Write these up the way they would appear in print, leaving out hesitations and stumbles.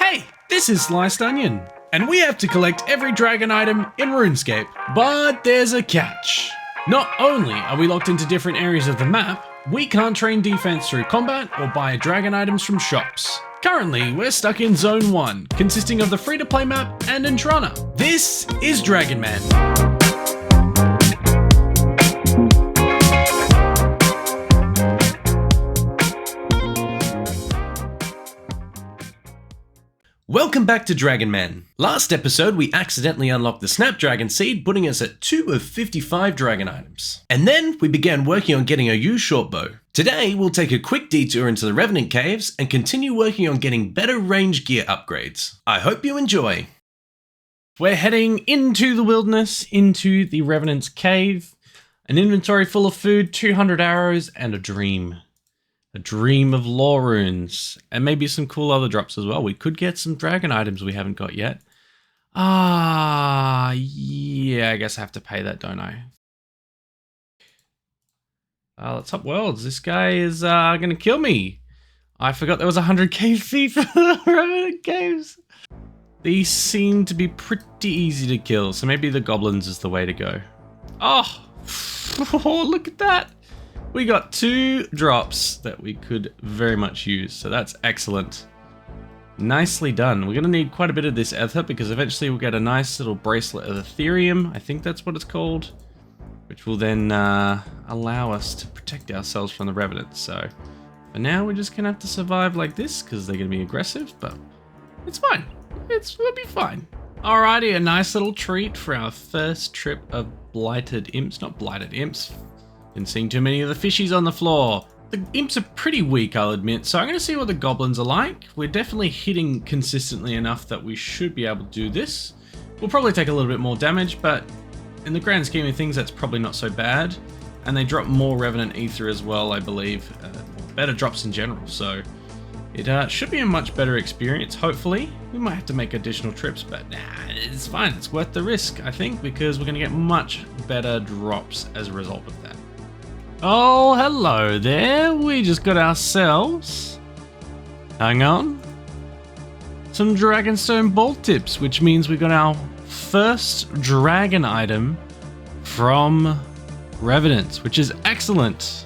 Hey, this is Sliced Onion, and we have to collect every dragon item in RuneScape. But there's a catch. Not only are we locked into different areas of the map, we can't train defense through combat or buy dragon items from shops. Currently, we're stuck in Zone 1, consisting of the free-to-play map and Entrana. This is Dragonman. Welcome back to Dragonman. Last episode, we accidentally unlocked the Snapdragon Seed, putting us at 2 of 55 dragon items. And then we began working on getting a yew shortbow. Today, we'll take a quick detour into the Revenant caves and continue working on getting better range gear upgrades. I hope you enjoy. We're heading into the wilderness, into the Revenant's cave. An inventory full of food, 200 arrows, and a dream. A dream of lore runes, and maybe some cool other drops as well. We could get some dragon items we haven't got yet. Yeah, I guess I have to pay that, don't I? Let's hop worlds. This guy is gonna kill me. I forgot there was 100 cave fee for the Revenant caves. These seem to be pretty easy to kill, so maybe the goblins is the way to go. Oh, look at that. We got 2 drops that we could very much use, so that's excellent. Nicely done. We're going to need quite a bit of this ether because eventually we'll get a nice little bracelet of Ethereum, I think that's what it's called, which will then allow us to protect ourselves from the Revenants. So for now we're just going to have to survive like this because they're going to be aggressive, but it's fine. We'll be fine. Alrighty, a nice little treat for our first trip of blighted imps, not blighted imps. Been seeing too many of the fishies on the floor. The imps are pretty weak, I'll admit, so I'm going to see what the goblins are like. We're definitely hitting consistently enough that we should be able to do this. We'll probably take a little bit more damage, but in the grand scheme of things, that's probably not so bad. And they drop more Revenant Ether as well, I believe. Better drops in general, so it should be a much better experience, hopefully. We might have to make additional trips, but nah, it's fine. It's worth the risk, I think, because we're going to get much better drops as a result of that. Oh, hello there. We just got ourselves, hang on, some Dragonstone Bolt Tips, which means we got our first dragon item from Revenant, which is excellent.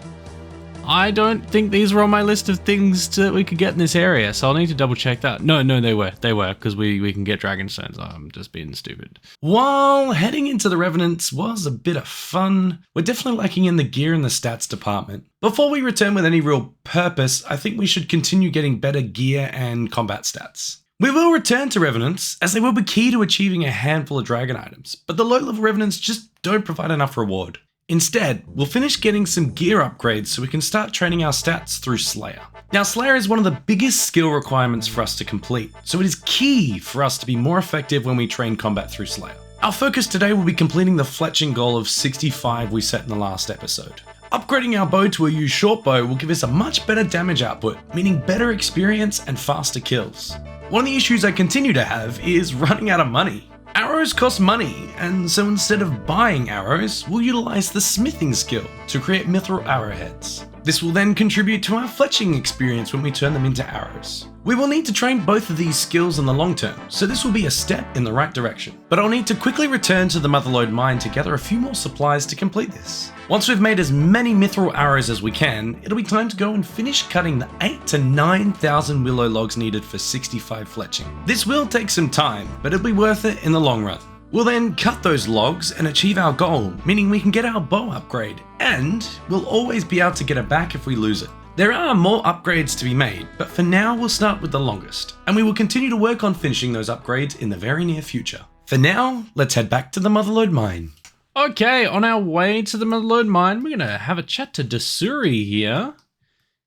I don't think these were on my list of things that we could get in this area, so I'll need to double check that. No, they were, because we can get Dragonstones. I'm just being stupid. While heading into the Revenants was a bit of fun, we're definitely lacking in the gear and the stats department. Before we return with any real purpose, I think we should continue getting better gear and combat stats. We will return to Revenants, as they will be key to achieving a handful of dragon items, but the low-level Revenants just don't provide enough reward. Instead, we'll finish getting some gear upgrades so we can start training our stats through Slayer. Now, Slayer is one of the biggest skill requirements for us to complete, so it is key for us to be more effective when we train combat through Slayer. Our focus today will be completing the Fletching goal of 65 we set in the last episode. Upgrading our bow to a yew shortbow will give us a much better damage output, meaning better experience and faster kills. One of the issues I continue to have is running out of money. Arrows cost money, and so instead of buying arrows, we'll utilize the smithing skill to create mithril arrowheads. This will then contribute to our fletching experience when we turn them into arrows. We will need to train both of these skills in the long term, so this will be a step in the right direction. But I'll need to quickly return to the Motherlode mine to gather a few more supplies to complete this. Once we've made as many mithril arrows as we can, it'll be time to go and finish cutting the 8,000 to 9,000 willow logs needed for 65 fletching. This will take some time, but it'll be worth it in the long run. We'll then cut those logs and achieve our goal, meaning we can get our bow upgrade, and we'll always be able to get it back if we lose it. There are more upgrades to be made, but for now we'll start with the longest, and we will continue to work on finishing those upgrades in the very near future. For now, let's head back to the Motherlode mine. Okay, on our way to the Motherlode mine, we're going to have a chat to Dasuri here,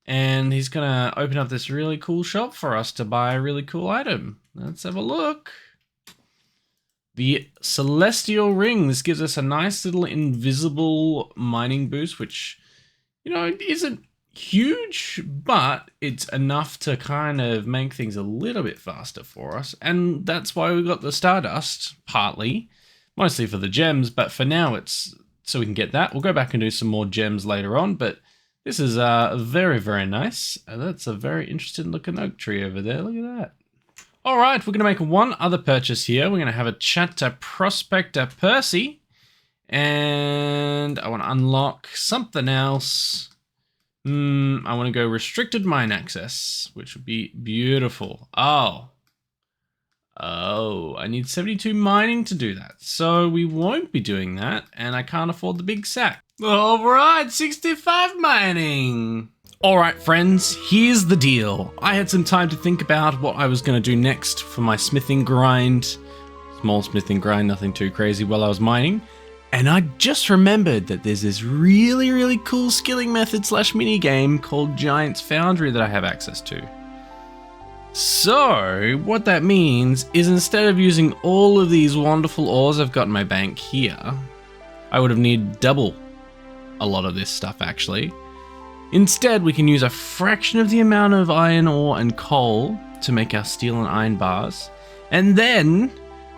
and he's going to open up this really cool shop for us to buy a really cool item. Let's have a look. The Celestial Ring. This gives us a nice little invisible mining boost, which, you know, isn't huge, but it's enough to kind of make things a little bit faster for us. And that's why we got the Stardust, partly, mostly for the gems, but for now it's so we can get that. We'll go back and do some more gems later on, but this is very, very nice. That's a very interesting looking oak tree over there. Look at that. All right, we're going to make one other purchase here. We're going to have a chat to Prospector Percy. And I want to unlock something else. I want to go restricted mine access, which would be beautiful. Oh, I need 72 mining to do that. So we won't be doing that, and I can't afford the big sack. All right, 65 mining. All right, friends, here's the deal. I had some time to think about what I was going to do next for my smithing grind. Small smithing grind, nothing too crazy while I was mining. And I just remembered that there's this really, really cool skilling method / mini game called Giant's Foundry that I have access to. So what that means is instead of using all of these wonderful ores I've got in my bank here, I would have needed double a lot of this stuff actually. Instead, we can use a fraction of the amount of iron ore and coal to make our steel and iron bars. And then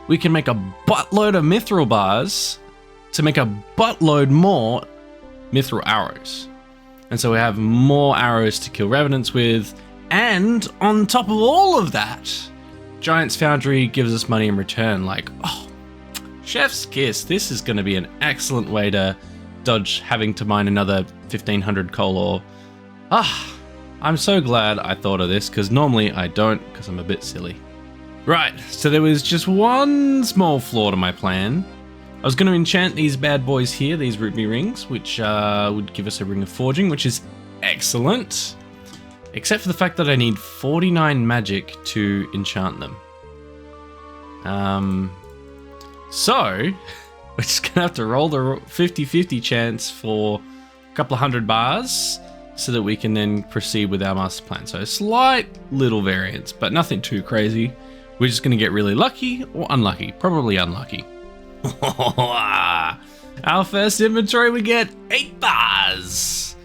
we can make a buttload of mithril bars to make a buttload more mithril arrows. And so we have more arrows to kill revenants with. And on top of all of that, Giant's Foundry gives us money in return. Like, oh, chef's kiss. This is going to be an excellent way to dodge having to mine another 1500 coal ore. I'm so glad I thought of this, because normally I don't, because I'm a bit silly. Right, so there was just one small flaw to my plan. I was going to enchant these bad boys here, these ruby rings, which would give us a ring of forging, which is excellent. Except for the fact that I need 49 magic to enchant them. So we're just going to have to roll the 50-50 chance for a couple of hundred bars so that we can then proceed with our master plan. So a slight little variance, but nothing too crazy. We're just going to get really lucky or unlucky. Probably unlucky. Our first inventory, we get 8 bars.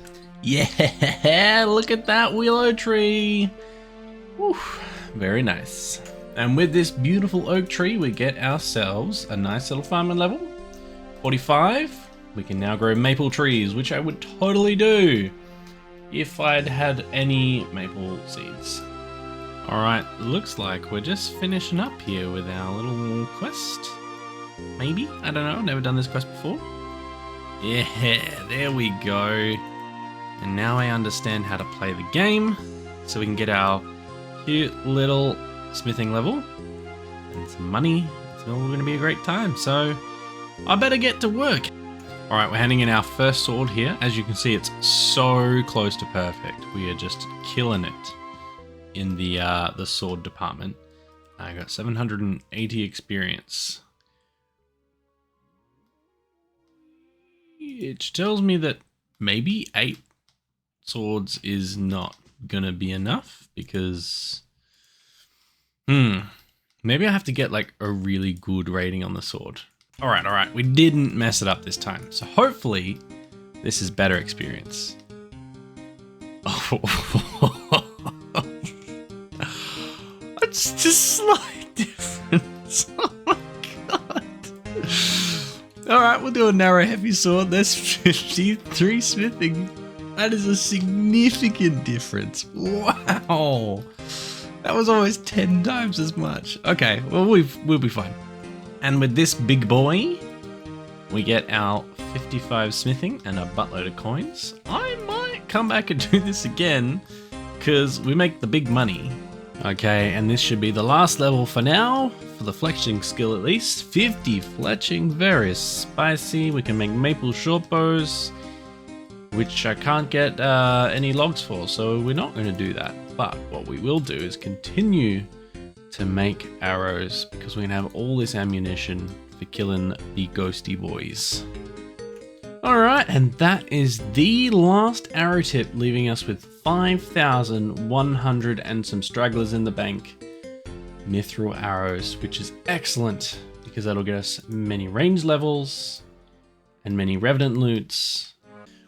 Yeah, look at that willow tree. Whew, very nice. And with this beautiful oak tree, we get ourselves a nice little farming level. 45. We can now grow maple trees, which I would totally do if I'd had any maple seeds. All right, looks like we're just finishing up here with our little quest. Maybe? I don't know. Never done this quest before. Yeah, there we go. And now I understand how to play the game, so we can get our cute little smithing level and some money. It's all going to be a great time, so I better get to work. All right, we're handing in our first sword here. As you can see, it's so close to perfect. We are just killing it in the sword department. I got 780 experience, which tells me that maybe 8 swords is not gonna be enough, because maybe I have to get like a really good rating on the sword. All right, we didn't mess it up this time, so hopefully this is better experience. It's just slight difference. Oh my god. All right, we'll do a narrow heavy sword. That's 53 smithing. That is a significant difference. Wow. That was almost 10 times as much. Okay, well, we'll be fine. And with this big boy, we get our 55 smithing and a buttload of coins. I might come back and do this again, because we make the big money. Okay, and this should be the last level for now, for the fletching skill at least. 50 fletching, very spicy. We can make maple short bows, which I can't get any logs for, so we're not going to do that. But what we will do is continue to make arrows, because we're going to have all this ammunition for killing the ghosty boys. Alright, and that is the last arrow tip, leaving us with 5,100 and some stragglers in the bank. Mithril arrows, which is excellent, because that'll get us many range levels and many Revenant loots.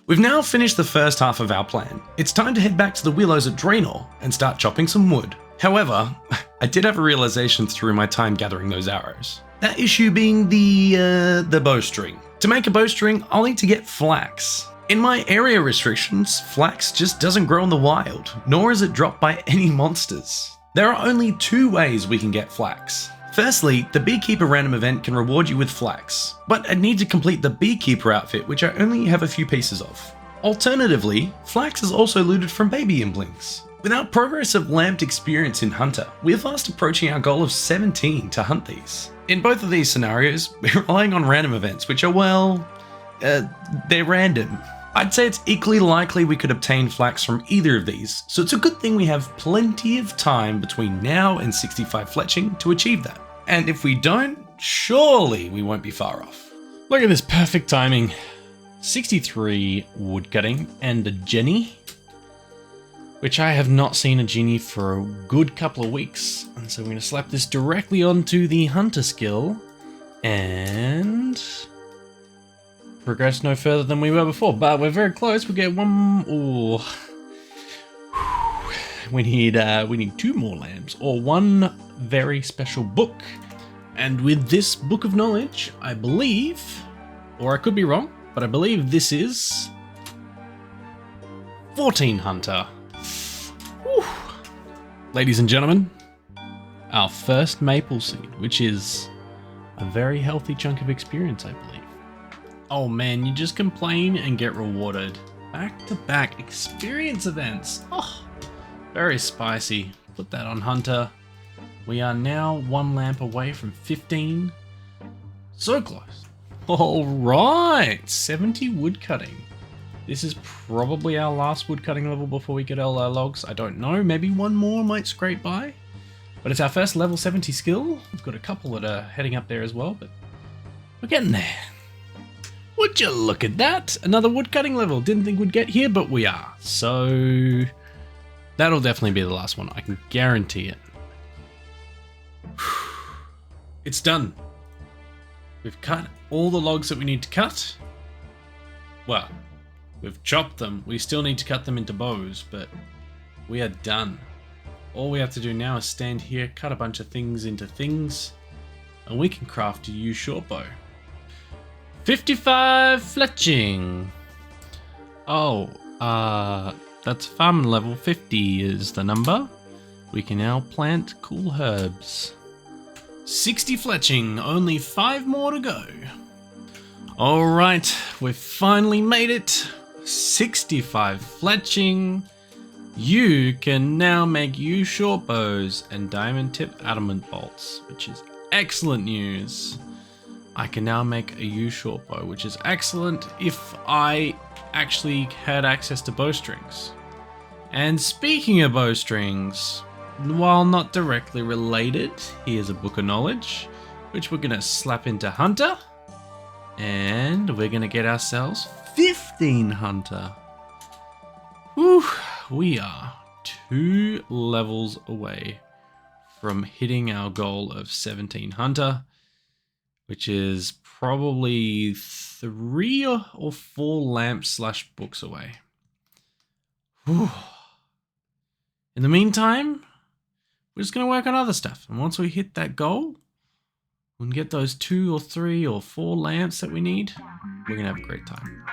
We've now finished the first half of our plan. It's time to head back to the willows at Draenor and start chopping some wood. However, I did have a realization through my time gathering those arrows. That issue being the bowstring. To make a bowstring, I'll need to get flax. In my area restrictions, flax just doesn't grow in the wild, nor is it dropped by any monsters. There are only two ways we can get flax. Firstly, the Beekeeper random event can reward you with flax, but I need to complete the Beekeeper outfit, which I only have a few pieces of. Alternatively, flax is also looted from baby implings. With our progress of lamped experience in Hunter, we are fast approaching our goal of 17 to hunt these. In both of these scenarios, we're relying on random events, which are, well, they're random. I'd say it's equally likely we could obtain flax from either of these, so it's a good thing we have plenty of time between now and 65 fletching to achieve that. And if we don't, surely we won't be far off. Look at this perfect timing. 63 woodcutting and a Jenny, which I have not seen a genie for a good couple of weeks. And so we're going to slap this directly onto the hunter skill and progress no further than we were before. But we're very close. We get one. Ooh. We need 2 more lamps or 1 very special book. And with this book of knowledge, I believe, or I could be wrong, but I believe this is 14 hunter. Whew. Ladies and gentlemen, our first maple seed, which is a very healthy chunk of experience, I believe. Oh man, you just complain and get rewarded. Back-to-back experience events. Oh, very spicy. Put that on hunter. We are now 1 lamp away from 15. So close. All right, 70 woodcutting. This is probably our last woodcutting level before we get all our logs. I don't know, maybe 1 more might scrape by. But it's our first level 70 skill. We've got a couple that are heading up there as well, but we're getting there. Would you look at that? Another woodcutting level. Didn't think we'd get here, but we are. So that'll definitely be the last one. I can guarantee it. It's done. We've cut all the logs that we need to cut. Well, we've chopped them. We still need to cut them into bows, but we are done. All we have to do now is stand here, cut a bunch of things into things, and we can craft a yew short bow. 55 fletching. Oh, that's farming level 50 is the number. We can now plant cool herbs. 60 fletching, only 5 more to go. Alright, we've finally made it. 65 fletching. You can now make yew short bows and diamond tip adamant bolts, which is excellent news. I can now make a yew short bow, which is excellent if I actually had access to bowstrings. And speaking of bowstrings, while not directly related, here's a book of knowledge, which we're gonna slap into hunter, and we're gonna get ourselves 15 hunter. Whew, we are 2 levels away from hitting our goal of 17 hunter, which is probably 3 or 4 lamps / books away. Whew. In the meantime, we're just going to work on other stuff. And once we hit that goal, we can get those 2 or 3 or 4 lamps that we need. We're going to have a great time.